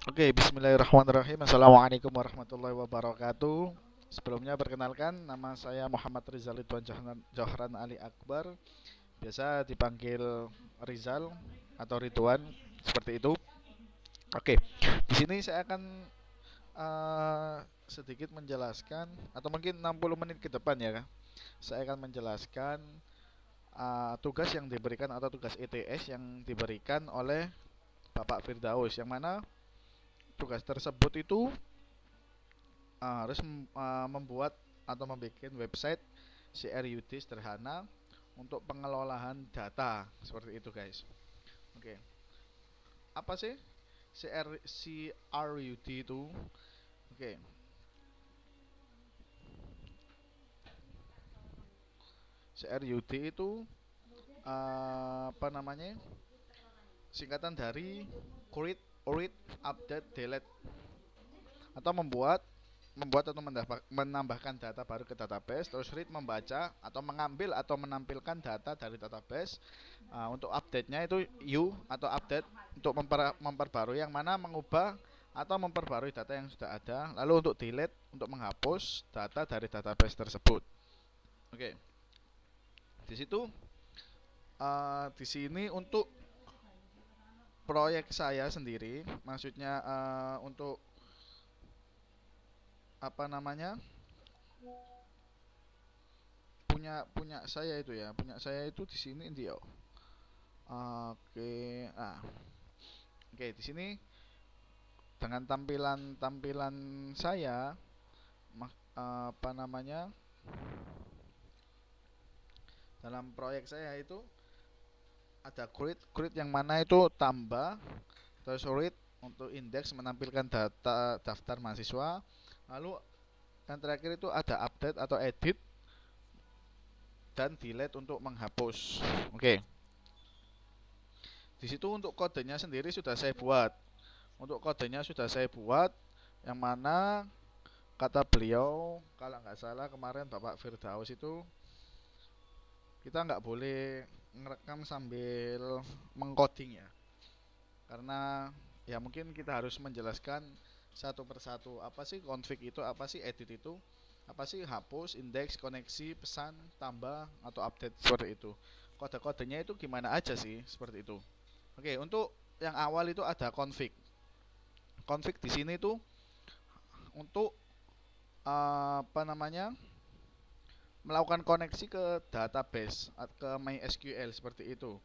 Oke, bismillahirrahmanirrahim. Assalamualaikum warahmatullahi wabarakatuh. Sebelumnya perkenalkan, nama saya Muhammad Rizal Ridwan Johran Ali Akbar, biasa dipanggil Rizal atau Ridwan, seperti itu. Oke, di sini saya akan sedikit menjelaskan, atau mungkin 60 menit ke depan ya, saya akan menjelaskan tugas yang diberikan atau tugas ETS yang diberikan oleh Bapak Firdaus, yang mana tugas tersebut itu harus membuat atau membuat website CRUD sederhana untuk pengelolaan data seperti itu, guys. Oke, apa sih CRUD itu? Oke, CRUD itu apa namanya? Singkatan dari create, read, update, delete, atau membuat atau menambahkan data baru ke database. Terus read, membaca atau mengambil atau menampilkan data dari database. Untuk update-nya itu atau update untuk memperbarui, yang mana mengubah atau memperbarui data yang sudah ada. Lalu untuk delete, untuk menghapus data dari database tersebut. Oke, di situ di sini untuk proyek saya sendiri, maksudnya untuk apa namanya, punya punya saya itu ya, punya saya itu di sini dia. Oke, oke, di sini dengan tampilan saya, apa namanya, dalam proyek saya itu ada create yang mana itu tambah, terus read untuk indeks menampilkan data daftar mahasiswa, lalu yang terakhir itu ada update atau edit, dan delete untuk menghapus. Oke, di situ untuk kodenya sendiri sudah saya buat. Untuk kodenya sudah saya buat, yang mana kata beliau, kalau nggak salah kemarin Bapak Firdaus itu, kita nggak boleh ngerekam sambil mengcoding ya, karena ya mungkin kita harus menjelaskan satu persatu, apa sih config itu, apa sih edit itu, apa sih hapus, indeks, koneksi, pesan, tambah, atau update, seperti itu. Kode-kodenya itu gimana aja sih, seperti itu. Oke, untuk yang awal itu ada config. Config di sini tuh untuk apa namanya, melakukan koneksi ke database, ke MySQL, seperti itu.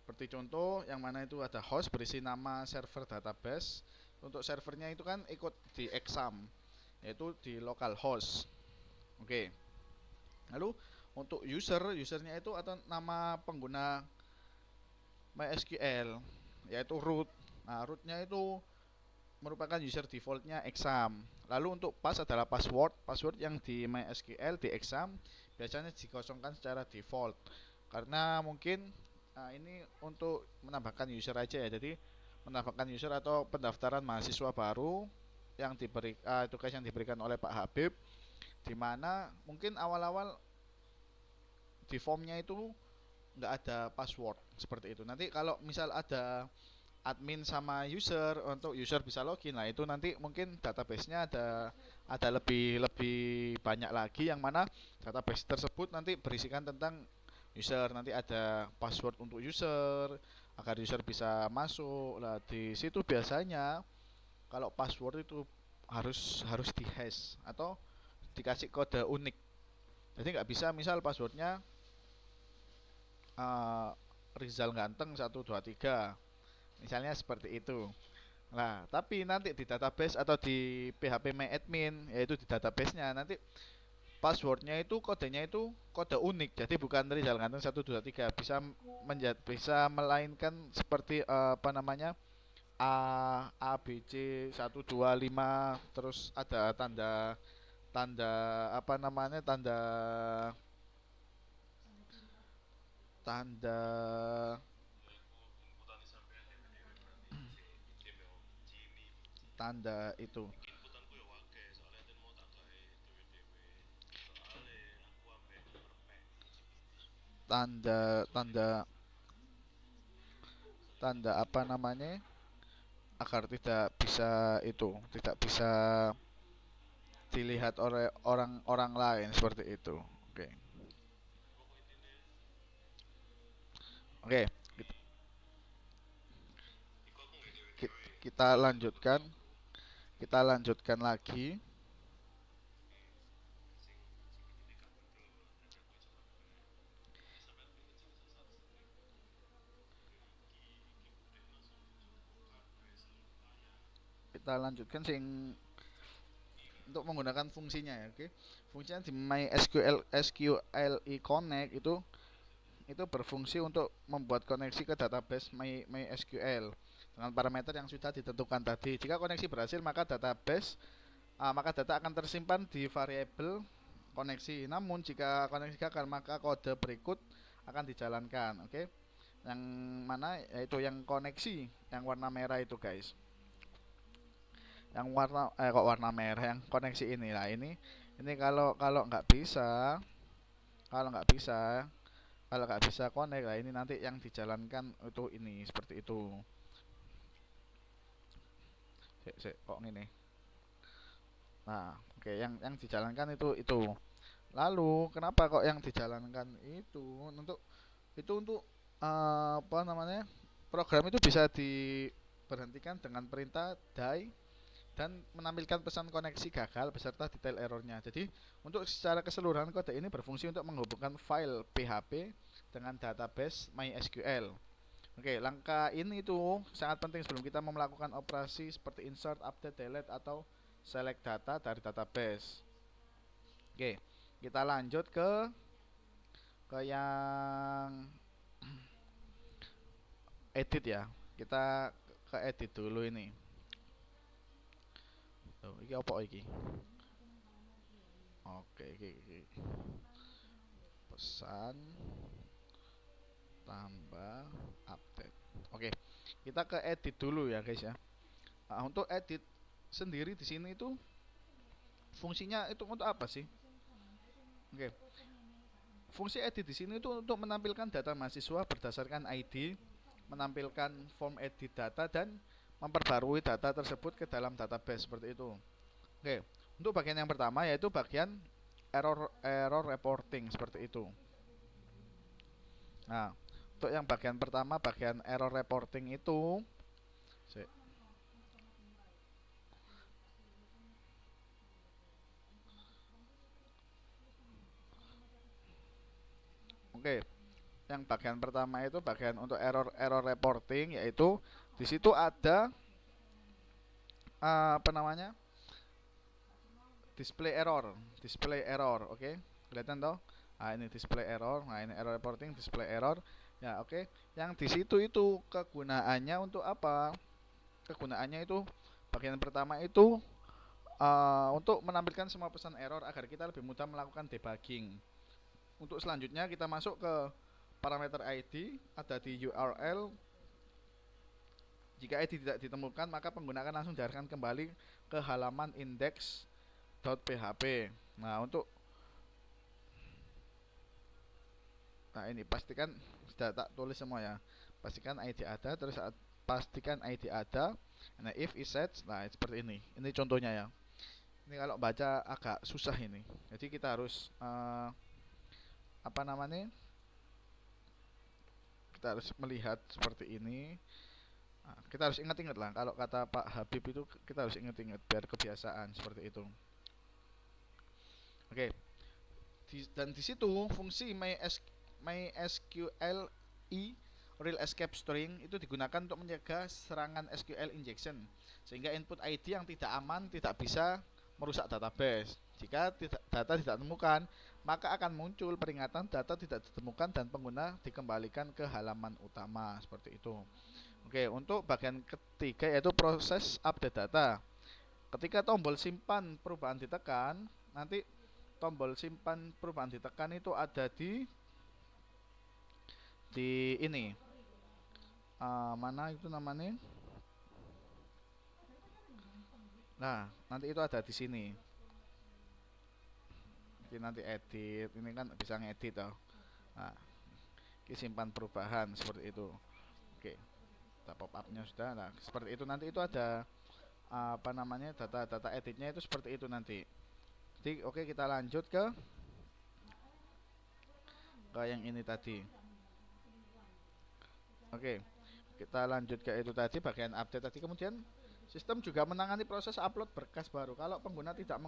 Seperti contoh yang mana itu ada host berisi nama server database. Untuk servernya itu kan ikut di exam, yaitu di localhost. Oke. Lalu untuk usernya itu atau nama pengguna MySQL, yaitu root. Nah, rootnya itu merupakan user defaultnya exam. Lalu untuk pass adalah password yang di MySQL di exam biasanya dikosongkan secara default, karena mungkin ini untuk menambahkan user aja ya. Jadi menambahkan user atau pendaftaran mahasiswa baru yang diberi tugas yang diberikan oleh Pak Habib, di mana mungkin awal-awal di formnya itu nggak ada password, seperti itu. Nanti kalau misal ada admin sama user, untuk user bisa login, nah itu nanti mungkin database-nya ada lebih lebih banyak lagi, yang mana database tersebut nanti berisikan tentang user. Nanti ada password untuk user agar user bisa masuk. Nah, di situ biasanya kalau password itu harus harus di hash atau dikasih kode unik. Jadi nggak bisa misal passwordnya uh, Rizal Ganteng 123, misalnya seperti itu. Nah, tapi nanti di database atau di PHP My Admin, yaitu di database-nya, nanti passwordnya itu kodenya itu kode unik. Jadi bukan Rizal Ganteng 123, bisa melainkan seperti apa namanya, A B C 125, terus ada tanda tanda apa namanya, tanda tanda tanda itu, tanda tanda tanda apa namanya, agar tidak bisa dilihat oleh orang-orang lain seperti itu. Oke. Oke, kita lanjutkan. Kita lanjutkan lagi. Kita lanjutkan untuk menggunakan fungsinya ya, oke. Fungsinya di MySQL SQLi Connect itu berfungsi untuk membuat koneksi ke database MySQL dengan parameter yang sudah ditentukan tadi. Jika koneksi berhasil, maka data akan tersimpan di variabel koneksi. Namun jika koneksi gagal, maka kode berikut akan dijalankan, oke. Yang mana yaitu yang koneksi yang warna merah itu, guys. Yang kok warna merah, yang koneksi ini lah. Ini kalau kalau nggak bisa kalau nggak bisa kalau nggak bisa connect lah, ini nanti yang dijalankan itu ini seperti itu. Kok ini. Nah, oke, yang dijalankan itu. Lalu kenapa kok yang dijalankan untuk apa namanya, program itu bisa diberhentikan dengan perintah die dan menampilkan pesan koneksi gagal beserta detail errornya. Jadi untuk secara keseluruhan kode ini berfungsi untuk menghubungkan file PHP dengan database MySQL. Oke, langkah ini itu sangat penting sebelum kita melakukan operasi seperti insert, update, delete atau select data dari database. Oke, kita lanjut ke yang edit ya. Kita ke edit dulu ini. Tuh, iki apa iki? Oke, iki. Pesan tambah update. Oke, kita ke edit dulu ya, guys ya. Nah, untuk edit sendiri di sini itu fungsinya itu untuk apa sih? Oke. Fungsi edit di sini itu untuk menampilkan data mahasiswa berdasarkan ID, menampilkan form edit data dan memperbarui data tersebut ke dalam database seperti itu. Oke. Untuk bagian yang pertama yaitu bagian error reporting seperti itu. Nah, untuk yang bagian pertama, bagian error reporting itu oke, yang bagian pertama itu bagian untuk error reporting, yaitu di situ ada apa namanya, display error, oke. Kelihatan toh? Nah, ini display error. Nah, ini error reporting, display error. Ya, oke. Yang di situ itu kegunaannya untuk apa? Kegunaannya itu bagian pertama itu untuk menampilkan semua pesan error agar kita lebih mudah melakukan debugging. Untuk selanjutnya kita masuk ke parameter ID, ada di URL. Jika ID tidak ditemukan, maka pengguna akan langsung diarahkan kembali ke halaman index.php. Nah, ini pastikan sudah tak tulis semua ya. Pastikan ID ada, terus pastikan ID ada. Nah, if is set, nah seperti ini. Ini contohnya ya. Ini kalau baca agak susah ini. Jadi kita harus apa namanya? Kita harus melihat seperti ini. Nah, kita harus ingat-ingat lah, kalau kata Pak Habib itu kita harus ingat-ingat biar kebiasaan seperti itu. Oke. Dan di situ fungsi MySQLi real escape string itu digunakan untuk mencegah serangan SQL injection, sehingga input ID yang tidak aman tidak bisa merusak database. Jika data tidak ditemukan, maka akan muncul peringatan data tidak ditemukan dan pengguna dikembalikan ke halaman utama seperti itu. Oke, untuk bagian ketiga yaitu proses update data. Ketika tombol simpan perubahan ditekan, nanti tombol simpan perubahan ditekan itu ada di ini. Mana itu namanya? Nah, nanti itu ada di sini. Jadi nanti edit, ini kan bisa ngedit toh. Nah, ini simpan perubahan seperti itu. Oke. Data pop upnya sudah. Nah seperti itu nanti itu ada apa namanya data editnya itu seperti itu nanti. Jadi oke kita lanjut ke yang ini tadi. Oke, kita lanjut ke itu tadi bagian update tadi. Kemudian sistem juga menangani proses upload berkas baru. Kalau pengguna tidak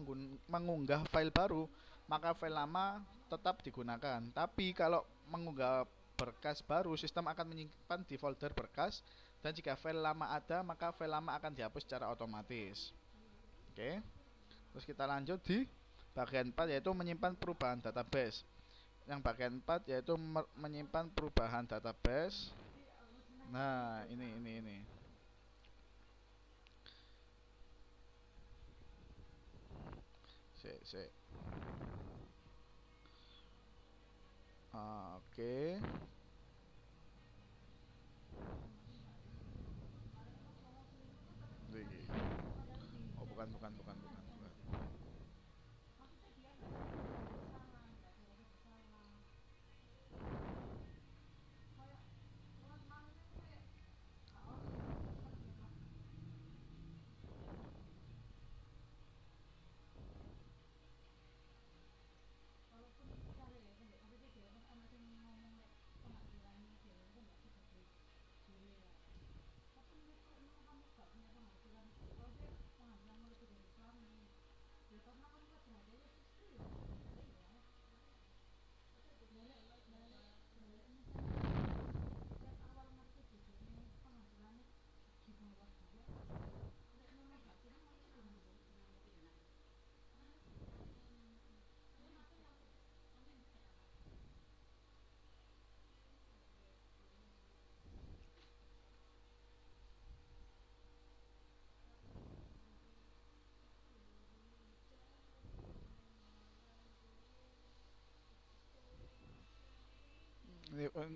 mengunggah file baru, maka file lama tetap digunakan. Tapi kalau mengunggah berkas baru, sistem akan menyimpan di folder berkas, dan jika file lama ada, maka file lama akan dihapus secara otomatis. Oke. Terus kita lanjut di bagian 4 yaitu menyimpan perubahan database. Yang bagian 4 yaitu menyimpan perubahan database. Nah, ini. Sik. Oke. Iki. Oh, bukan.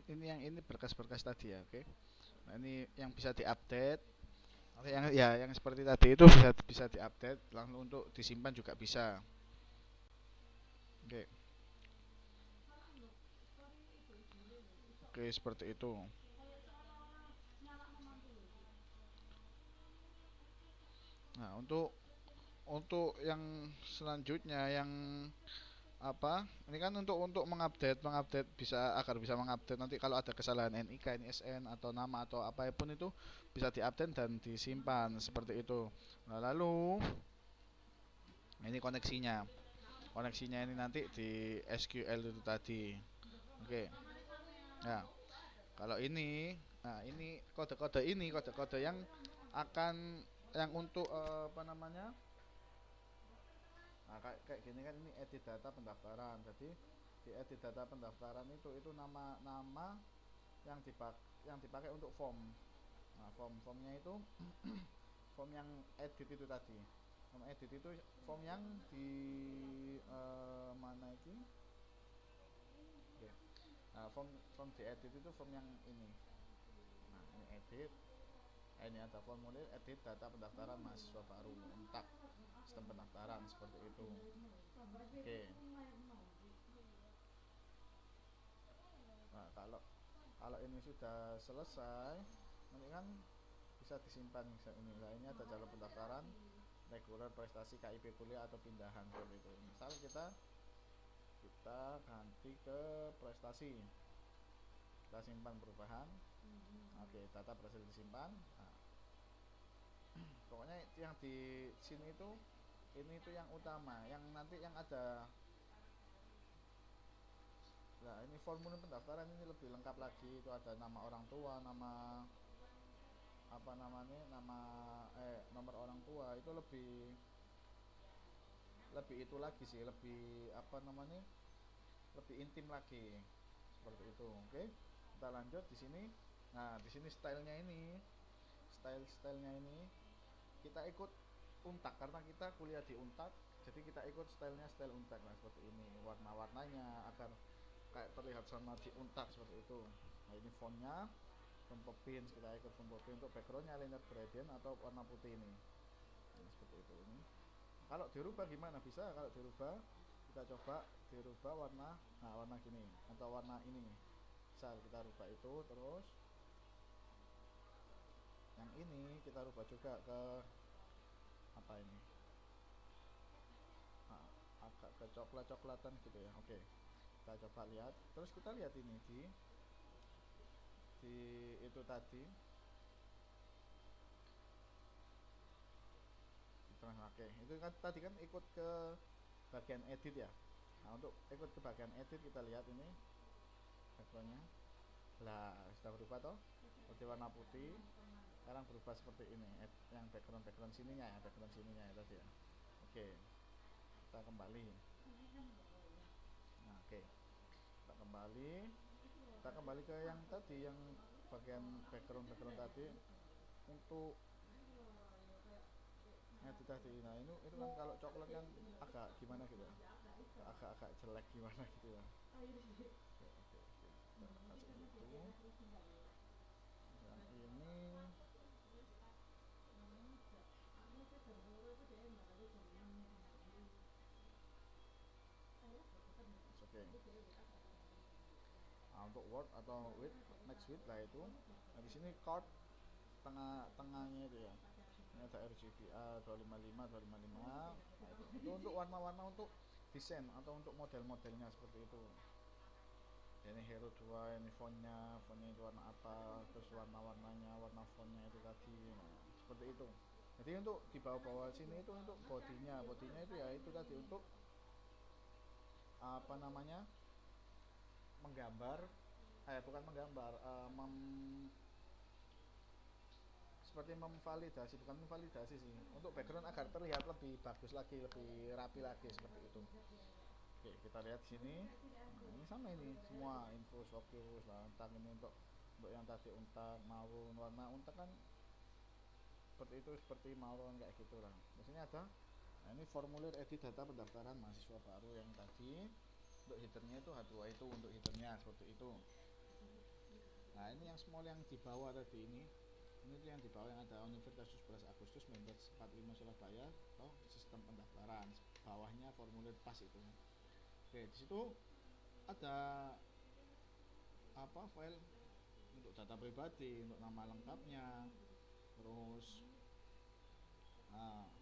Ini yang ini berkas-berkas tadi ya, oke. Nah, ini yang bisa diupdate. Yang ya yang seperti tadi itu bisa diupdate langsung untuk disimpan juga bisa. Oke. Oke, seperti itu. Nah, untuk yang selanjutnya yang apa? Ini kan untuk mengupdate bisa agar bisa mengupdate nanti kalau ada kesalahan NIK, NISN atau nama atau apapun itu bisa diupdate dan disimpan seperti itu. Nah, lalu ini koneksinya. Koneksinya ini nanti di SQL itu tadi. Oke. Nah, kalau ini, nah ini kode-kode yang akan yang untuk apa namanya? Nah, kayak gini kan ini edit data pendaftaran. Jadi di edit data pendaftaran itu nama-nama yang dipakai untuk form. Nah, formnya itu form yang edit itu tadi. Form edit itu form yang di mana itu? Oke. Nah, form di edit itu form yang ini. Nah, ini edit. Ini ada formulir edit data pendaftaran mahasiswa baru untuk sistem pendaftaran seperti itu. Oke. Nah, kalau ini sudah selesai, nanti kan bisa disimpan ini. Nah, ini ada jalur pendaftaran reguler prestasi KIP kuliah atau pindahan seperti itu. Misal kita ganti ke prestasi, kita simpan perubahan. Oke, data berhasil disimpan. Nah, pokoknya yang di sini itu ini itu yang utama, yang nanti yang ada. Nah, ini formulir pendaftaran ini lebih lengkap lagi. Itu ada nama orang tua, nama apa namanya, nomor orang tua itu lebih lebih itu lagi sih, lebih apa namanya, lebih intim lagi seperti itu. Oke, kita lanjut di sini. Nah, di sini stylenya ini kita ikut untak karena kita kuliah di untak, jadi kita ikut style untak. Nah, seperti ini warna-warnanya agar kayak terlihat sama di untak seperti itu. Nah, ini fontnya font Poppins, kita ikut font Poppins. Untuk backgroundnya linear gradient atau warna putih ini. Nah, seperti itu ini. Kalau dirubah gimana? Bisa kalau dirubah, kita coba dirubah warna gini atau warna ini. Misal kita rubah itu terus Yang ini kita rubah juga ke apa ini, ah, agak ke coklat-coklatan gitu ya. Oke, kita coba lihat. Terus kita lihat ini di itu tadi. Oke, itu kan tadi kan ikut ke bagian edit ya. Nah, untuk ikut ke bagian edit kita lihat ini backgroundnya. Lah, sudah berubah toh? Seperti warna putih. Sekarang berubah seperti ini. Yang background sininya ya, background sininya ya tadi ya. Oke, kita kembali. Nah, oke. Kita kembali. Kita kembali ke yang tadi, yang bagian background tadi untuk edit tadi. Nah, itu kan kalau coklat kan agak gimana gitu ya. Agak-agak jelek gimana gitu ya. Oke, oke, oke. Kita kasih itu. Yang ini oke. Nah, untuk word atau with, next with lah itu. Nah, di sini chord tengahnya itu ya. Ini ada RGBA 255 255. Nah, itu untuk warna-warna untuk desain atau untuk model-modelnya seperti itu. Ini Hero 2, ini fontnya itu warna apa, terus warna-warnanya, warna fontnya itu tadi. Nah, seperti itu. Jadi untuk di bawah-bawah sini itu untuk bodinya itu ya itu tadi untuk apa namanya, menggambar, bukan menggambar, seperti memvalidasi, bukan memvalidasi sih, untuk background agar terlihat lebih bagus lagi, lebih rapi lagi seperti itu. Oke, kita lihat sini. Nah, ini sama ini semua info fokus lah tentang ini untuk yang tadi untak maroon, warna untak kan seperti itu, seperti maroon kayak gitulah. Biasanya ada. Nah, ini formulir edit data pendaftaran mahasiswa baru yang tadi. Untuk headernya itu H2 itu untuk headernya seperti itu. Nah, ini yang small yang di bawah tadi ini tuh yang di bawah yang ada Universitas 17 Agustus Members 45 Surabaya atau sistem pendaftaran. Bawahnya formulir pas itu. Oke, di situ ada apa, file untuk data pribadi, untuk nama lengkapnya, terus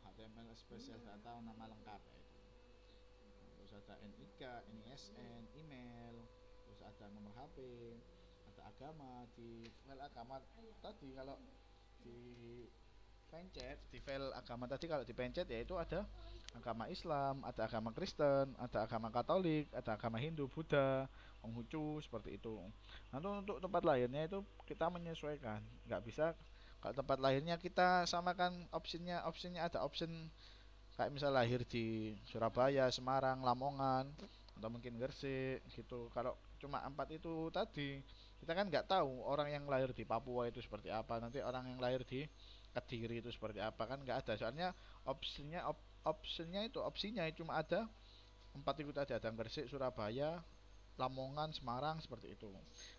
HTML spesial data nama lengkap ya itu. Terus ada NIK, NISN, email, terus ada nomor HP, ada agama. Di file agama tadi kalau di di file agama tadi kalau dipencet yaitu ada agama Islam, ada agama Kristen, ada agama Katolik, ada agama Hindu, Buddha, Konghucu seperti itu. Nanti untuk tempat lahirnya itu kita menyesuaikan, nggak bisa kalau tempat lahirnya kita samakan opsinya ada option kayak misal lahir di Surabaya, Semarang, Lamongan, atau mungkin Gresik gitu. Kalau cuma empat itu tadi kita kan nggak tahu orang yang lahir di Papua itu seperti apa, nanti orang yang lahir di Kediri itu seperti apa, kan nggak ada. Soalnya opsinya cuma ada empat itu tadi, ada Gresik, Surabaya, Lamongan, Semarang seperti itu.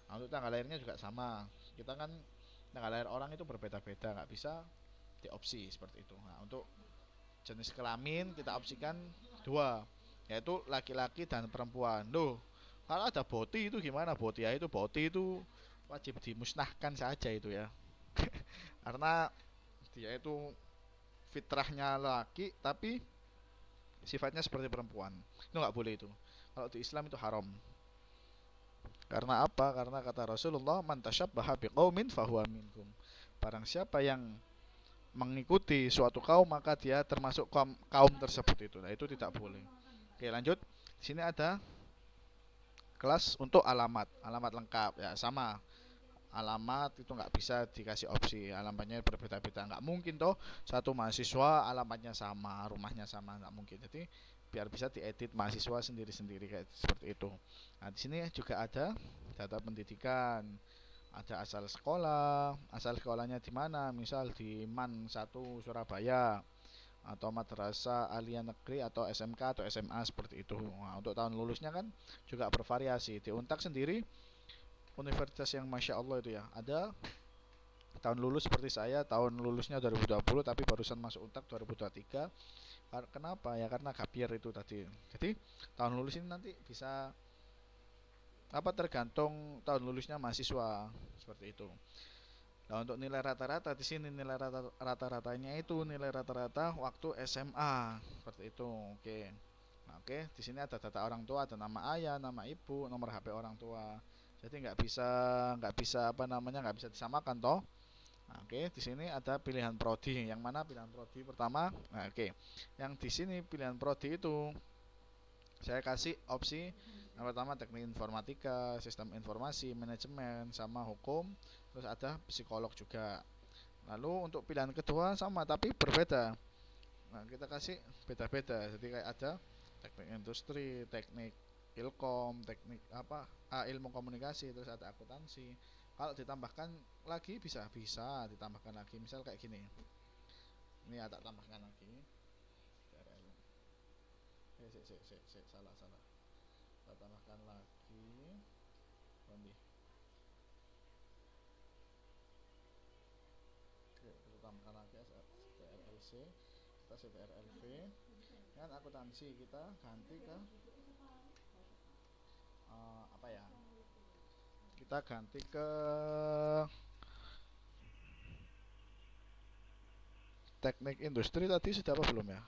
Nah, untuk tanggal lahirnya juga sama. Kita kan tanggal lahir orang itu berbeda-beda, nggak bisa di opsi seperti itu. Nah, untuk jenis kelamin kita opsikan dua, yaitu laki-laki dan perempuan. Loh, kalau ada boti itu gimana? Boti itu wajib dimusnahkan saja itu ya. Karena dia itu fitrahnya laki tapi sifatnya seperti perempuan. Itu nggak boleh itu. Kalau di Islam itu haram. Karena apa? Karena kata Rasulullah, "Man tasyabbaha biqaumin fahuwa minhum." Barang siapa yang mengikuti suatu kaum maka dia termasuk kaum tersebut itu. Nah, itu tidak boleh. Oke, lanjut. Di sini ada kelas untuk alamat lengkap ya, sama. Alamat itu nggak bisa dikasih opsi, alamatnya berbeda-beda, nggak mungkin toh satu mahasiswa alamatnya sama, rumahnya sama, nggak mungkin. Jadi biar bisa diedit mahasiswa sendiri-sendiri kayak seperti itu. Nah, di sini juga ada data pendidikan, ada asal sekolahnya di mana, misal di MAN 1 Surabaya, atau madrasah alia negeri, atau SMK atau SMA seperti itu. Nah, untuk tahun lulusnya kan juga bervariasi. Di Untak sendiri universitas yang masya Allah itu ya, ada tahun lulus seperti saya, tahun lulusnya 2020 tapi barusan masuk Untak 2023. Kenapa ya? Karena gapir itu tadi. Jadi tahun lulus ini nanti bisa apa, tergantung tahun lulusnya mahasiswa seperti itu. Nah, untuk nilai rata-rata di sini nilai rata-ratanya itu nilai rata-rata waktu SMA seperti itu. Oke. Nah, oke, di sini ada data orang tua, ada nama ayah, nama ibu, nomor HP orang tua. Jadi nggak bisa apa namanya nggak bisa disamakan toh. Nah, oke, di sini ada pilihan prodi. Yang mana pilihan prodi pertama? Nah, oke. Yang di sini pilihan prodi itu saya kasih opsi yang pertama teknik informatika, sistem informasi, manajemen, sama hukum, terus ada psikolog juga. Lalu untuk pilihan kedua sama tapi berbeda. Nah, kita kasih beda-beda. Jadi kayak ada teknik industri, teknik ilkom, teknik apa? Ilmu komunikasi, terus ada akuntansi. Kalau ditambahkan lagi bisa ditambahkan lagi. Misal kayak gini. Ini ada tambahkan lagi. Salah. Kita tambahkan lagi. Nanti kita tambahkan lagi TRLC, kita TRLV. Kan akuntansi kita ganti ke apa ya? Kita ganti ke teknik industri tadi sudah apa belum ya?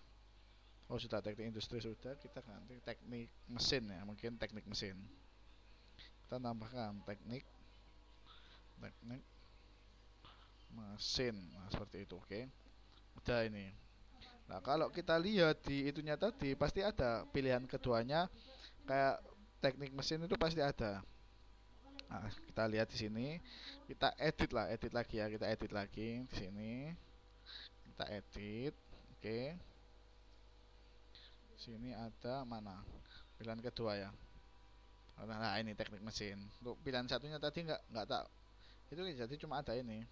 Oh sudah, teknik industri sudah, kita ganti teknik mesin ya, mungkin teknik mesin. Kita tambahkan teknik teknik mesin, nah seperti itu, oke. Udah ini. Nah kalau kita lihat di itunya tadi pasti ada pilihan keduanya kayak teknik mesin itu pasti ada. Nah, kita lihat di sini, kita edit lagi ya, kita edit lagi di sini, kita edit, oke. Sini ada mana? Pilihan kedua ya. Nah, ini teknik mesin. Untuk pilihan satunya tadi nggak tak. Itu jadi cuma ada ini.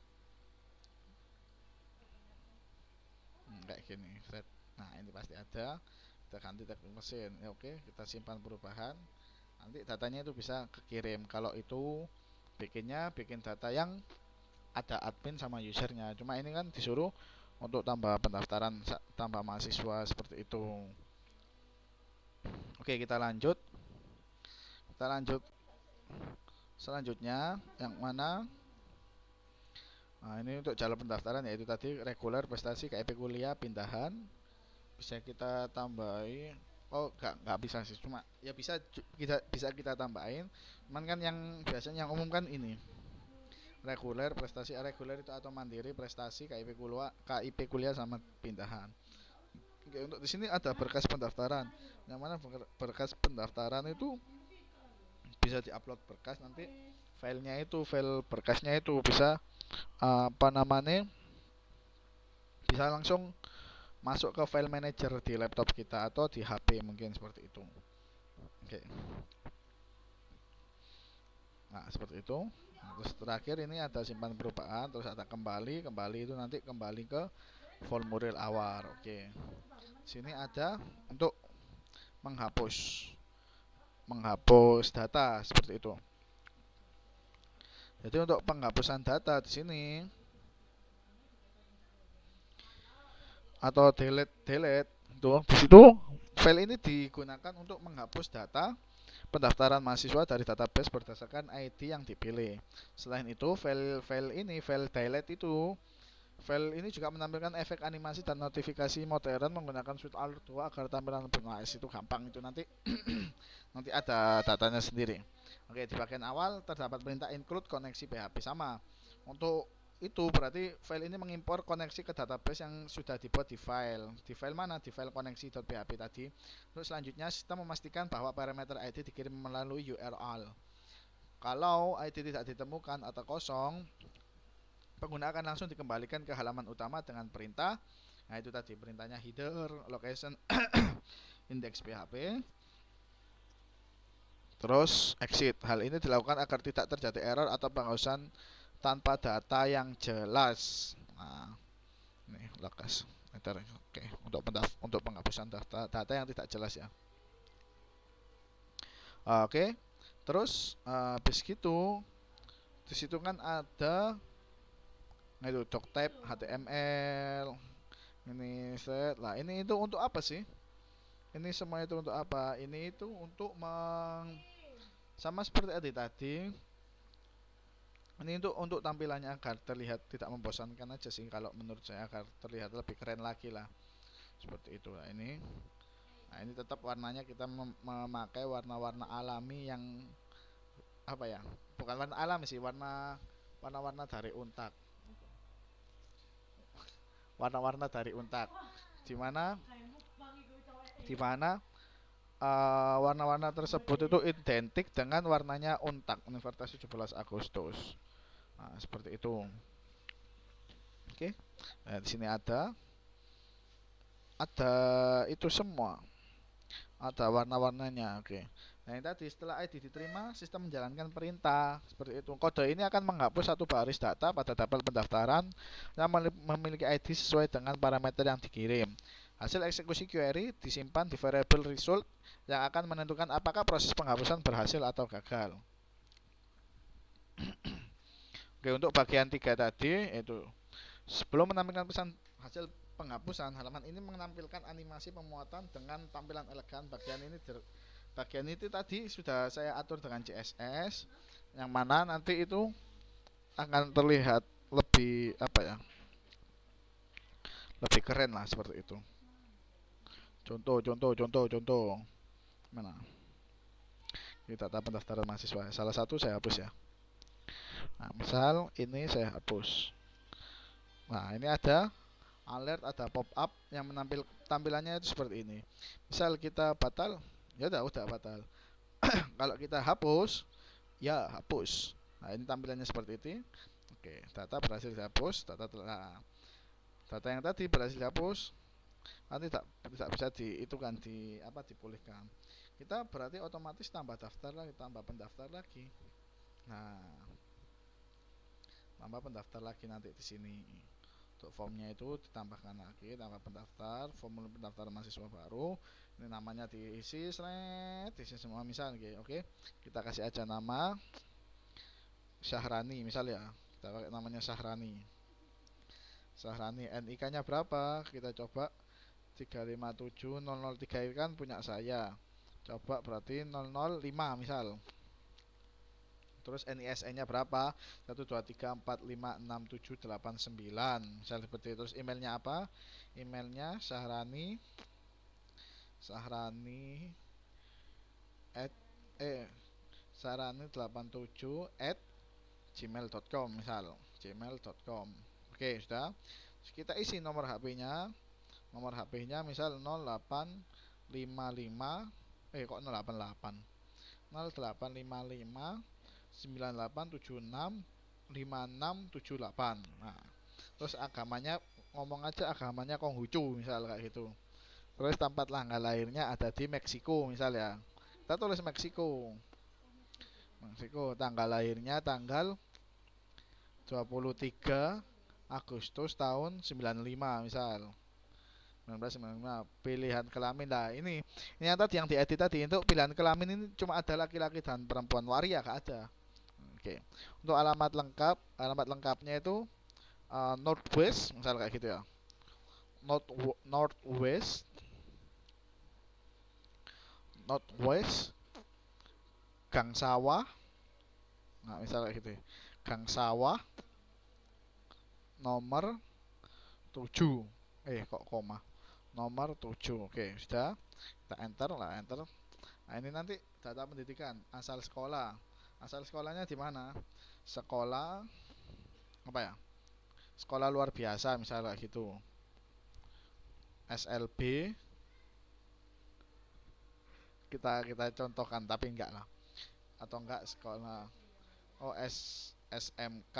Kayak gini. Set. Nah, ini pasti ada. Kita ganti teknik mesin. Ya oke, kita simpan perubahan. Nanti datanya itu bisa kekirim. Kalau itu bikin data yang ada admin sama usernya. Cuma ini kan disuruh untuk tambah pendaftaran, tambah mahasiswa seperti itu. Oke, kita lanjut. Kita lanjut selanjutnya yang mana. Nah, ini untuk jalur pendaftaran yaitu tadi reguler, prestasi, KIP kuliah, pindahan. Bisa kita tambahin. Oh, nggak bisa sih, cuma ya bisa kita tambahin. Cuman kan yang biasanya yang umum kan ini. Reguler, prestasi, reguler itu atau mandiri, prestasi, KIP kuliah sama pindahan. Oke, untuk di sini ada berkas pendaftaran. Yang mana berkas pendaftaran itu bisa diupload berkas nanti file berkasnya itu bisa apa namanya bisa langsung masuk ke file manager di laptop kita atau di HP mungkin seperti itu. Oke. Nah, seperti itu. Terus terakhir ini ada simpan perubahan, terus ada kembali itu nanti kembali ke formulir awal. Oke. Sini ada untuk menghapus data seperti itu. Jadi untuk penghapusan data di sini atau delete tuh di situ file ini digunakan untuk menghapus data pendaftaran mahasiswa dari database berdasarkan ID yang dipilih. Selain itu, file delete itu file ini juga menampilkan efek animasi dan notifikasi modern menggunakan suite Alert 2 agar tampilan lebih nice. Itu gampang itu nanti nanti ada datanya sendiri. Oke, di bagian awal terdapat perintah include koneksi PHP sama. Untuk itu berarti file ini mengimpor koneksi ke database yang sudah dibuat di file. Di file mana? Di file koneksi.php tadi. Terus selanjutnya sistem memastikan bahwa parameter ID dikirim melalui URL. Kalau ID tidak ditemukan atau kosong, pengguna akan langsung dikembalikan ke halaman utama dengan perintah. Nah, itu tadi perintahnya header, location, index PHP. Terus exit. Hal ini dilakukan agar tidak terjadi error atau penghapusan tanpa data yang jelas. Nah, ini lokas. Oke, untuk penghapusan data yang tidak jelas ya. Oke. Terus habis gitu di situ kan ada itu doctype HTML. Ini set. Lah, ini itu untuk apa sih? Ini semua itu untuk apa? Ini itu untuk sama seperti tadi Ini untuk tampilannya agar terlihat tidak membosankan aja sih kalau menurut saya, agar terlihat lebih keren lagi lah. Seperti itu. Nah, ini tetap warnanya kita memakai warna-warna alami yang apa ya? Bukan warna alami sih, warna-warna dari untak. Warna-warna dari untak. Di mana di mana warna-warna tersebut itu identik dengan warnanya untak Universitas 17 Agustus. Nah, seperti itu. Oke. Nah, di sini ada itu semua. Ada warna-warnanya. Oke. Nah, ini tadi setelah ID diterima, sistem menjalankan perintah seperti itu. Kode ini akan menghapus satu baris data pada tabel pendaftaran yang memiliki ID sesuai dengan parameter yang dikirim. Hasil eksekusi query disimpan di variable result yang akan menentukan apakah proses penghapusan berhasil atau gagal. Oke, untuk bagian 3 tadi itu sebelum menampilkan pesan hasil penghapusan, halaman ini menampilkan animasi pemuatan dengan tampilan elegan. Bagian itu tadi sudah saya atur dengan CSS, yang mana nanti itu akan terlihat lebih apa ya? Lebih keren lah seperti itu. Contoh. Mana? Kita data pendaftaran mahasiswa. Salah satu saya hapus ya. Nah, misal ini saya hapus. Nah, ini ada alert, ada pop up yang tampilannya itu seperti ini. Misal kita batal, ya udah batal. Kalau kita hapus, ya hapus. Nah, ini tampilannya seperti itu. Oke, data berhasil dihapus, data yang tadi berhasil dihapus, nanti tidak bisa dipulihkan. Kita berarti otomatis tambah daftar lagi, tambah pendaftar lagi. Nah, tambah pendaftar lagi nanti di sini. Untuk formnya itu ditambahkan lagi, tambah pendaftar, formulir pendaftaran mahasiswa baru. Ini namanya diisi semua misal, oke. Kita kasih aja nama Syahrani misal ya. Kita pakai namanya Syahrani. NIK-nya berapa? Kita coba 357003 itu kan punya saya. Coba berarti 005 misal. Terus NISN-nya berapa? 123456789. Misal seperti itu. Terus emailnya apa? Emailnya Syahrani at Syahrani87@gmail.com misal. gmail.com. Oke, sudah. Terus kita isi nomor HP-nya. Nomor HP-nya misal 0855 kok 088 0855 9876 5678. Nah, terus agamanya ngomong aja agamanya Konghucu misal kayak gitu. Terus tempat tanggal lahirnya ada di Meksiko misal ya. Kita tulis Meksiko. Tanggal lahirnya tanggal 23 Agustus tahun 95 misal. 1995. Pilihan kelamin lah ini yang tadi yang diedit tadi, untuk pilihan kelamin ini cuma ada laki-laki dan perempuan, waria gak ada. Oke. Untuk alamat lengkapnya itu Northwest misal kayak gitu ya. Northwest Gang Sawah. Nah, misal kayak gitu. Gang Sawah nomor 7. Kok koma. Nomor 7. Oke, sudah. Kita enter. Nah, ini nanti data pendidikan, asal sekolah. Asal sekolahnya di mana? Sekolah apa ya? Sekolah luar biasa misalnya gitu. SLB kita contohkan, tapi enggak lah. Atau enggak sekolah SMK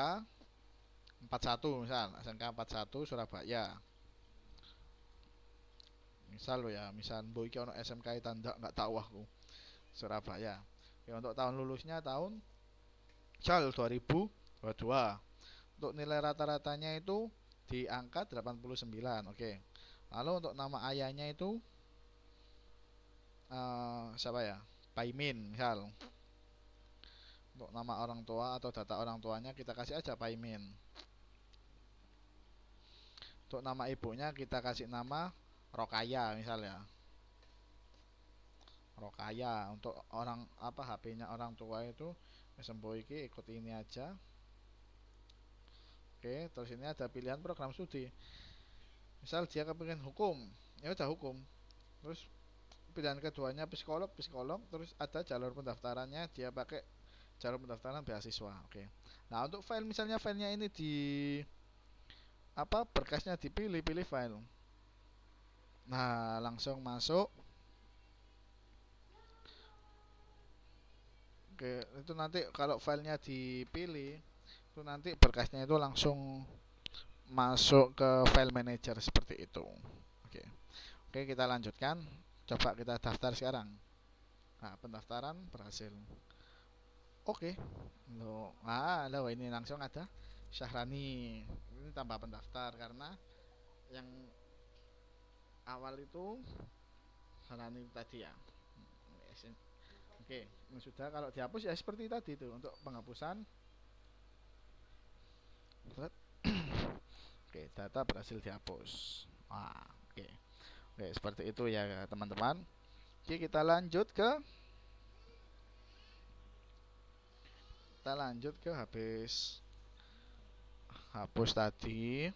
41 misal, SMK 41 Surabaya. Misal lo ya, misal mbok iki ono SMK tanda enggak tahu aku. Surabaya. Ya, untuk tahun lulusnya tahun 2022. Untuk nilai rata-ratanya itu di angka 89. Oke. Lalu untuk nama ayahnya itu siapa ya? Paimin misal. Untuk nama orang tua atau data orang tuanya kita kasih aja Paimin. Untuk nama ibunya kita kasih nama Rokaya misal ya. Rokaya. Untuk orang HP-nya orang tua itu semboh iki ikut ini aja. Oke, terus ini ada pilihan program studi. Misal dia kepingin hukum, ya udah hukum. Terus pilihan keduanya psikolog, psikolog. Terus ada jalur pendaftarannya, dia pakai jalur pendaftaran beasiswa. Oke. Nah, untuk file misalnya filenya ini di apa berkasnya dipilih, pilih file. Nah, langsung masuk. Oke, itu nanti kalau filenya dipilih, itu nanti berkasnya itu langsung masuk ke file manager seperti itu. Oke. Oke, kita lanjutkan. Coba kita daftar sekarang. Nah, pendaftaran berhasil. Oke. Loh, ini langsung ada Syahrani. Ini tambah pendaftar karena yang awal itu Syahrani tadi ya. Oke, ini sudah. Kalau dihapus ya seperti tadi itu untuk penghapusan. Oke, data berhasil dihapus. Oke. Oke, seperti itu ya teman-teman. Oke, kita lanjut ke habis hapus tadi.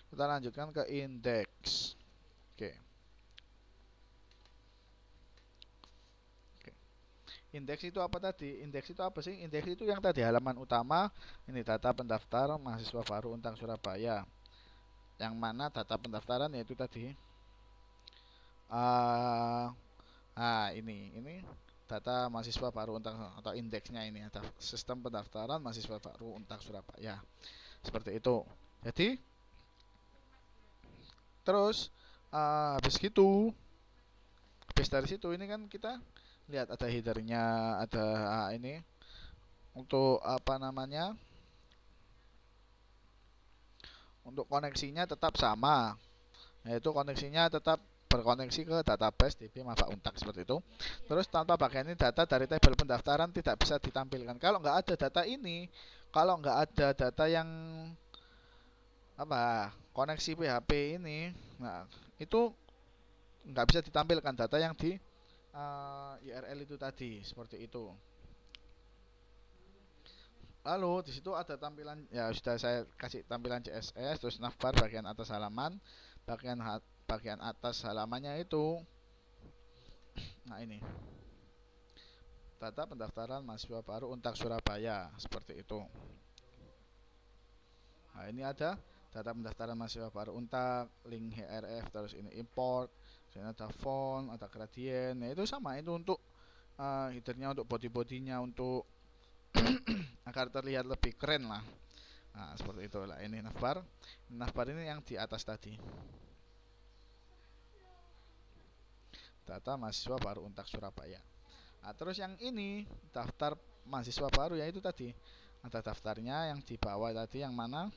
Kita lanjutkan ke indeks. Oke. Oke. Indeks itu apa tadi? Indeks itu apa sih? Indeks itu yang tadi halaman utama. Ini data pendaftar mahasiswa baru Untang Surabaya. Yang mana data pendaftaran yaitu tadi. Ini data mahasiswa baru Untang atau indeksnya ini ada sistem pendaftaran mahasiswa baru Untang Surabaya. Seperti itu. Jadi terus habis dari situ ini kan kita lihat ada headernya, ada ini untuk apa namanya, untuk koneksinya tetap sama, yaitu koneksinya tetap berkoneksi ke database DB Maba Untak seperti itu. Terus tanpa bagian ini data dari tabel pendaftaran tidak bisa ditampilkan. Kalau nggak ada data ini, kalau nggak ada data yang apa koneksi PHP ini, nah itu nggak bisa ditampilkan data yang di URL itu tadi seperti itu. Lalu di situ ada tampilan, ya sudah saya kasih tampilan CSS, terus navbar bagian atas halaman, bagian atas halamannya itu, nah ini data pendaftaran mahasiswa baru Untak Surabaya seperti itu. Nah ini ada data pendaftaran mahasiswa baru Untak, link href, terus ini import, sini ada font, ada gradient, nah itu sama, itu untuk headernya, untuk body-bodinya, untuk agar terlihat lebih keren lah. Nah seperti itulah, ini navbar. Navbar ini yang di atas tadi, data mahasiswa baru Untak Surabaya. Nah terus yang ini daftar mahasiswa baru, ya itu tadi ada daftarnya yang di bawah tadi, yang mana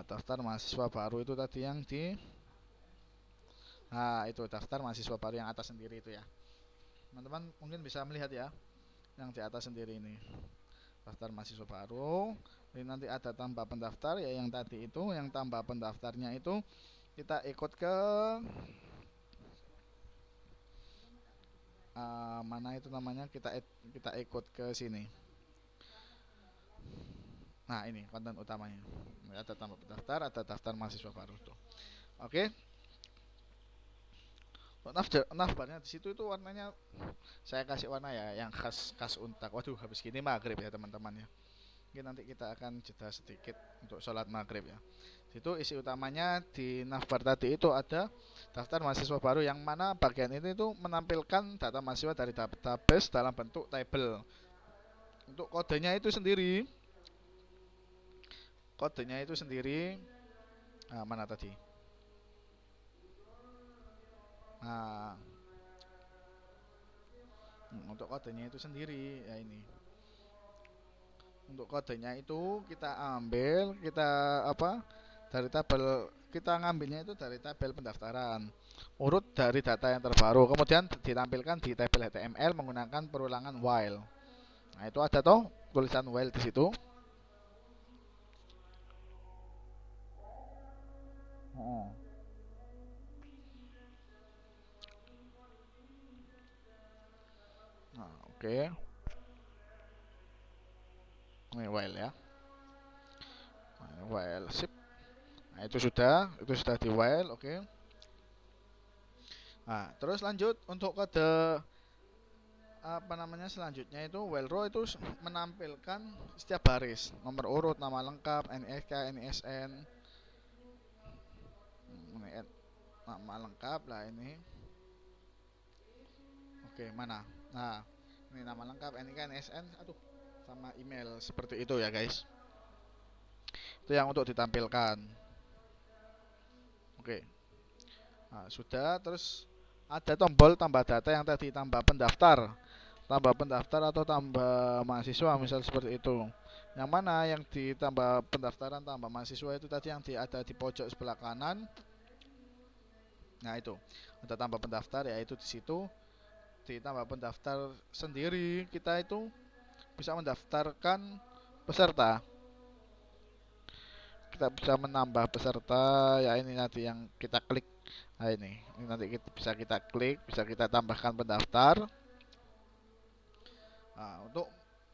daftar mahasiswa baru itu tadi yang di itu daftar mahasiswa baru yang atas sendiri itu ya. Teman-teman mungkin bisa melihat ya, yang di atas sendiri ini daftar mahasiswa baru. Ini nanti ada tambah pendaftar ya, yang tadi itu, yang tambah pendaftarnya itu kita ikut ke mana itu namanya, kita ikut ke sini. Nah ini konten utamanya, ada tambah pendaftar, ada daftar mahasiswa baru tuh. Oke. Navbarnya di situ itu warnanya saya kasih warna ya yang khas Untak. Waduh, habis gini maghrib ya teman-teman ya. Mungkin nanti kita akan jeda sedikit untuk sholat maghrib ya. Situ isi utamanya di navbar tadi itu ada daftar mahasiswa baru, yang mana bagian ini itu menampilkan data mahasiswa dari database dalam bentuk tabel. Untuk kodenya itu sendiri, mana tadi? Nah, untuk kodenya itu sendiri ya ini. Untuk kodenya itu kita ambil, dari tabel, kita ngambilnya itu dari tabel pendaftaran, urut dari data yang terbaru, kemudian ditampilkan di tabel HTML menggunakan perulangan while. Nah itu ada toh tulisan while di situ. Nah, oke. Ini while ya. while, sip. Nah, itu sudah di while, oke. Nah, terus lanjut untuk kode apa namanya selanjutnya itu while row itu menampilkan setiap baris nomor urut, nama lengkap, NIK, NISN, nama lengkap lah ini. Oke, mana? Nah, ini nama lengkap, NIK, NISN, aduh, sama email seperti itu ya guys. Itu yang untuk ditampilkan. Oke. Nah, sudah. Terus ada tombol tambah data yang tadi, tambah pendaftar atau tambah mahasiswa misal seperti itu. Yang mana yang ditambah pendaftaran tambah mahasiswa itu tadi yang ada di pojok sebelah kanan. Nah, itu ada tambah pendaftar, yaitu di situ ditambah pendaftar sendiri. Kita itu bisa mendaftarkan peserta, kita bisa menambah peserta ya, ini nanti yang kita klik. Nah, ini nanti bisa kita klik, bisa kita tambahkan pendaftar. Nah, untuk